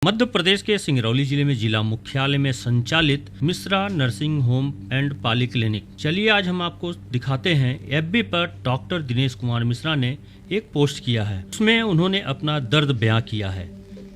मध्य प्रदेश के सिंगरौली जिले में जिला मुख्यालय में संचालित Mishra nursing home and polyclinic. चलिए आज हम आपको दिखाते हैं। एफबी पर डॉक्टर दिनेश कुमार मिश्रा ने एक पोस्ट किया है, उसमें उन्होंने अपना दर्द बयां किया है।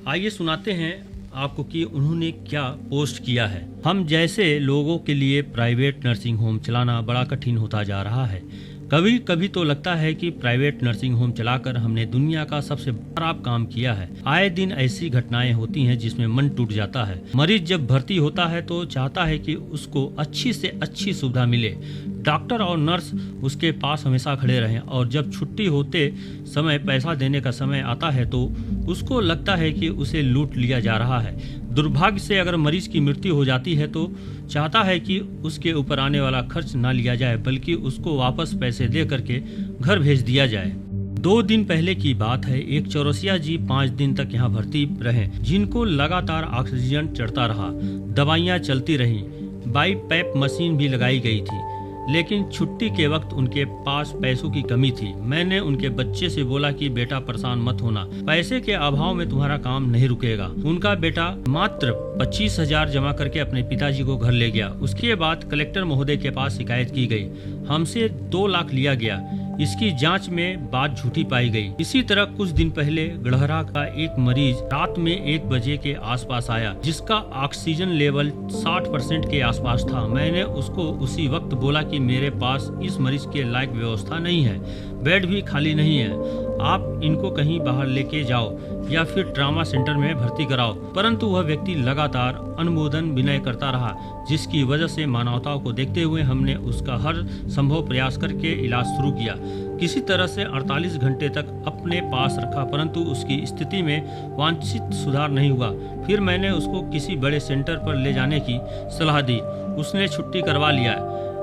आइए सुनाते हैं आपको कि उन्होंने क्या पोस्ट किया है। हम जैसे लोगों के लिए प्राइवेट नर्सिंग होम चलाना बड़ा कठिन होता जा रहा है। कभी कभी तो लगता है कि प्राइवेट नर्सिंग होम चलाकर हमने दुनिया का सबसे खराब काम किया है। आए दिन ऐसी घटनाएं होती हैं जिसमें मन टूट जाता है। मरीज जब भर्ती होता है तो चाहता है कि उसको अच्छी से अच्छी सुविधा मिले, डॉक्टर और नर्स उसके पास हमेशा खड़े रहें, और जब छुट्टी होते समय पैसा देने का समय आता है तो उसको लगता है कि उसे लूट लिया जा रहा है। दुर्भाग्य से अगर मरीज की मृत्यु हो जाती है तो चाहता है कि उसके ऊपर आने वाला खर्च ना लिया जाए, बल्कि उसको वापस पैसे दे करके घर भेज दिया जाए। 2 दिन पहले की बात है, एक चौरसिया जी 5 दिन तक यहाँ भर्ती रहे, जिनको लगातार ऑक्सीजन चढ़ता रहा, दवाइयाँ चलती रहीं, बाईपैप मशीन भी लगाई गई थी, लेकिन छुट्टी के वक्त उनके पास पैसों की कमी थी। मैंने उनके बच्चे से बोला कि बेटा परेशान मत होना, पैसे के अभाव में तुम्हारा काम नहीं रुकेगा। उनका बेटा मात्र 25,000 जमा करके अपने पिताजी को घर ले गया। उसके बाद कलेक्टर महोदय के पास शिकायत की गई, हमसे 2 लाख लिया गया। इसकी जांच में बात झूठी पाई गई। इसी तरह कुछ दिन पहले गढ़हरा का एक मरीज रात में 1 बजे के आसपास आया, जिसका ऑक्सीजन लेवल 60% के आसपास था। मैंने उसको उसी वक्त बोला कि मेरे पास इस मरीज के लायक व्यवस्था नहीं है, बेड भी खाली नहीं है, आप इनको कहीं बाहर लेके जाओ या फिर ट्रामा सेंटर में भर्ती कराओ। परंतु वह व्यक्ति लगातार अनुमोदन विनय करता रहा, जिसकी वजह से मानवताओं को देखते हुए हमने उसका हर संभव प्रयास करके इलाज शुरू किया। किसी तरह से 48 घंटे तक अपने पास रखा, परंतु उसकी स्थिति में वांछित सुधार नहीं हुआ। फिर मैंने उसको किसी बड़े सेंटर पर ले जाने की सलाह दी। उसने छुट्टी करवा लिया।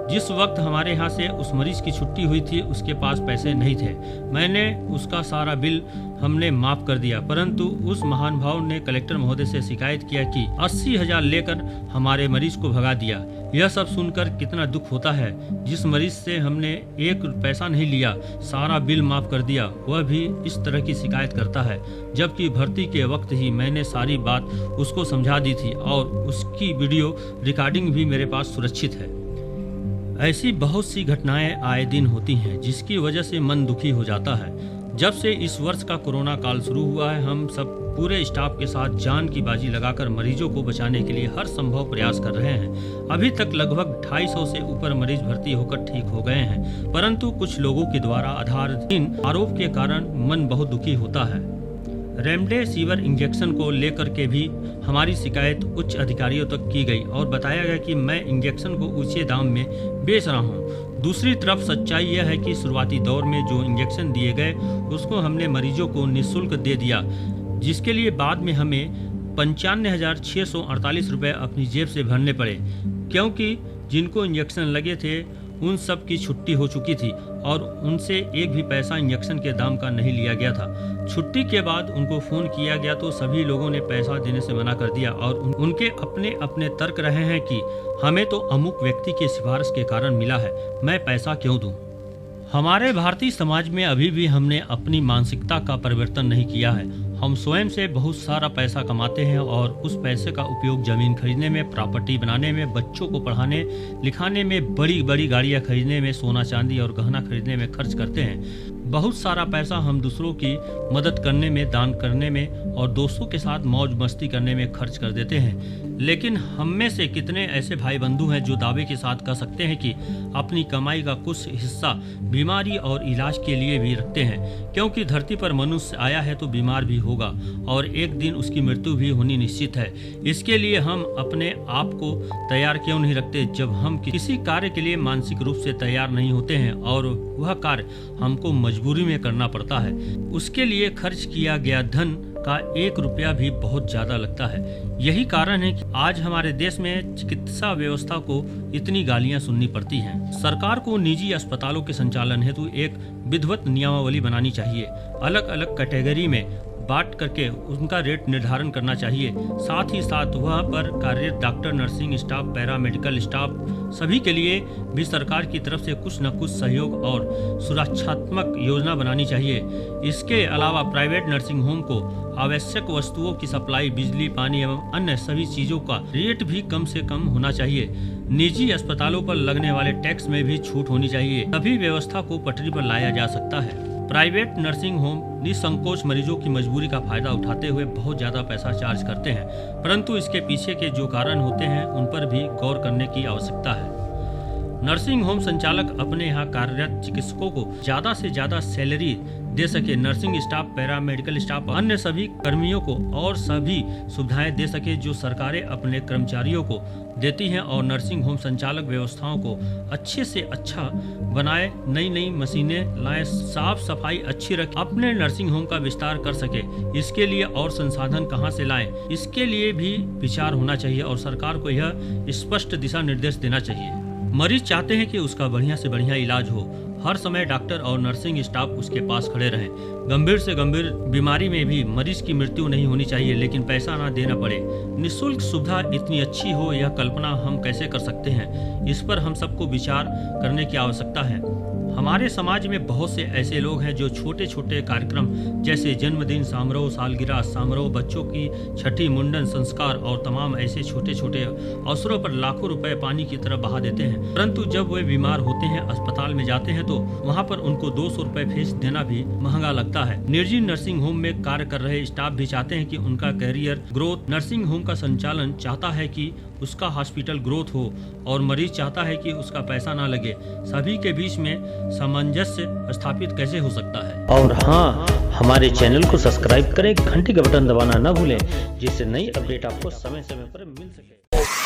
जिस वक्त हमारे यहाँ से उस मरीज की छुट्टी हुई थी, उसके पास पैसे नहीं थे। मैंने उसका सारा बिल हमने माफ कर दिया, परंतु उस महान भाव ने कलेक्टर महोदय से शिकायत किया कि 80,000 लेकर हमारे मरीज को भगा दिया। यह सब सुनकर कितना दुख होता है। जिस मरीज से हमने 1 पैसा नहीं लिया, सारा बिल माफ कर दिया, वह भी इस तरह की शिकायत करता है, जबकि भर्ती के वक्त ही मैंने सारी बात उसको समझा दी थी और उसकी वीडियो रिकॉर्डिंग भी मेरे पास सुरक्षित है। ऐसी बहुत सी घटनाएं आए दिन होती हैं, जिसकी वजह से मन दुखी हो जाता है। जब से इस वर्ष का कोरोना काल शुरू हुआ है, हम सब पूरे स्टाफ के साथ जान की बाजी लगाकर मरीजों को बचाने के लिए हर संभव प्रयास कर रहे हैं। अभी तक लगभग 250 से ऊपर मरीज भर्ती होकर ठीक हो गए हैं, परंतु कुछ लोगों के द्वारा आधारहीन आरोप के कारण मन बहुत दुखी होता है। रेमडेसिविर इंजेक्शन को लेकर के भी हमारी शिकायत उच्च अधिकारियों तक की गई और बताया गया कि मैं इंजेक्शन को ऊंचे दाम में बेच रहा हूं। दूसरी तरफ सच्चाई यह है कि शुरुआती दौर में जो इंजेक्शन दिए गए उसको हमने मरीजों को निःशुल्क दे दिया, जिसके लिए बाद में हमें 95,648 रुपये अपनी जेब से भरने पड़े, क्योंकि जिनको इंजेक्शन लगे थे उन सब की छुट्टी हो चुकी थी और उनसे एक भी पैसा इंजेक्शन के दाम का नहीं लिया गया था। छुट्टी के बाद उनको फ़ोन किया गया तो सभी लोगों ने पैसा देने से मना कर दिया और उनके अपने अपने तर्क रहे हैं कि हमें तो अमुक व्यक्ति की सिफारिश के कारण मिला है, मैं पैसा क्यों दूं। हमारे भारतीय समाज में अभी भी हमने अपनी मानसिकता का परिवर्तन नहीं किया है। हम स्वयं से बहुत सारा पैसा कमाते हैं और उस पैसे का उपयोग जमीन खरीदने में, प्रॉपर्टी बनाने में, बच्चों को पढ़ाने लिखाने में, बड़ी बड़ी गाड़ियां खरीदने में, सोना चांदी और गहना खरीदने में खर्च करते हैं। बहुत सारा पैसा हम दूसरों की मदद करने में, दान करने में और दोस्तों के साथ मौज मस्ती करने में खर्च कर देते हैं। लेकिन हम में से कितने ऐसे भाई बंधु हैं जो दावे के साथ कह सकते हैं कि अपनी कमाई का कुछ हिस्सा बीमारी और इलाज के लिए भी रखते हैं, क्योंकि धरती पर मनुष्य आया है तो बीमार भी होगा और एक दिन उसकी मृत्यु भी होनी निश्चित है। इसके लिए हम अपने आप को तैयार क्यों नहीं रखते? जब हम किसी कार्य के लिए मानसिक रूप से तैयार नहीं होते हैं और वह कार्य हमको मजबूरी में करना पड़ता है, उसके लिए खर्च किया गया धन का 1 रुपया भी बहुत ज्यादा लगता है। यही कारण है कि आज हमारे देश में चिकित्सा व्यवस्था को इतनी गालियां सुननी पड़ती हैं। सरकार को निजी अस्पतालों के संचालन हेतु एक विधिवत नियमावली बनानी चाहिए। अलग अलग कैटेगरी में बांट करके उनका रेट निर्धारण करना चाहिए। साथ ही साथ वह पर कार्यरत doctor, nursing staff, paramedical staff सभी के लिए भी सरकार की तरफ से कुछ न कुछ सहयोग और सुरक्षात्मक योजना बनानी चाहिए। इसके अलावा प्राइवेट नर्सिंग होम को आवश्यक वस्तुओं की सप्लाई, बिजली, पानी एवं अन्य सभी चीजों का रेट भी कम से कम होना चाहिए। निजी अस्पतालों पर लगने वाले टैक्स में भी छूट होनी चाहिए, तभी व्यवस्था को पटरी पर लाया जा सकता है। प्राइवेट नर्सिंग होम निसंकोच मरीजों की मजबूरी का फायदा उठाते हुए बहुत ज्यादा पैसा चार्ज करते हैं, परंतु इसके पीछे के जो कारण होते हैं उन पर भी गौर करने की आवश्यकता है। नर्सिंग होम संचालक अपने यहाँ कार्यरत चिकित्सकों को ज्यादा से ज्यादा सैलरी दे सके, नर्सिंग स्टाफ, पैरामेडिकल स्टाफ, अन्य सभी कर्मियों को और सभी सुविधाएं दे सके जो सरकारें अपने कर्मचारियों को देती हैं, और नर्सिंग होम संचालक व्यवस्थाओं को अच्छे से अच्छा बनाए, नई मशीनें लाएं, साफ सफाई अच्छी रखें, अपने नर्सिंग होम का विस्तार कर सके। इसके लिए और संसाधन कहां से लाएं, इसके लिए भी विचार होना चाहिए और सरकार को यह स्पष्ट दिशा निर्देश देना चाहिए। मरीज चाहते हैं कि उसका बढ़िया से बढ़िया इलाज हो, हर समय डॉक्टर और नर्सिंग स्टाफ उसके पास खड़े रहें। गंभीर से गंभीर बीमारी में भी मरीज की मृत्यु नहीं होनी चाहिए, लेकिन पैसा ना देना पड़े। निःशुल्क सुविधा इतनी अच्छी हो, यह कल्पना हम कैसे कर सकते हैं? इस पर हम सबको विचार करने की आवश्यकता है। हमारे समाज में बहुत से ऐसे लोग हैं जो छोटे छोटे कार्यक्रम जैसे जन्मदिन समारोह, सालगिरह समारोह, बच्चों की छठी, मुंडन संस्कार और तमाम ऐसे छोटे छोटे अवसरों पर लाखों रुपए पानी की तरह बहा देते हैं, परंतु जब वे बीमार होते हैं, अस्पताल में जाते हैं तो वहाँ पर उनको 200 रुपए फीस देना भी महंगा लगता है। निजी नर्सिंग होम में कार्य कर रहे स्टाफ भी चाहते हैं कि उनका कैरियर ग्रोथ, नर्सिंग होम का संचालन चाहता है कि उसका हॉस्पिटल ग्रोथ हो और मरीज चाहता है कि उसका पैसा ना लगे। सभी के बीच में सामंजस्य स्थापित कैसे हो सकता है? और हाँ, हमारे चैनल को सब्सक्राइब करें, घंटी का बटन दबाना न भूलें, जिससे नई अपडेट आपको समय समय पर मिल सके।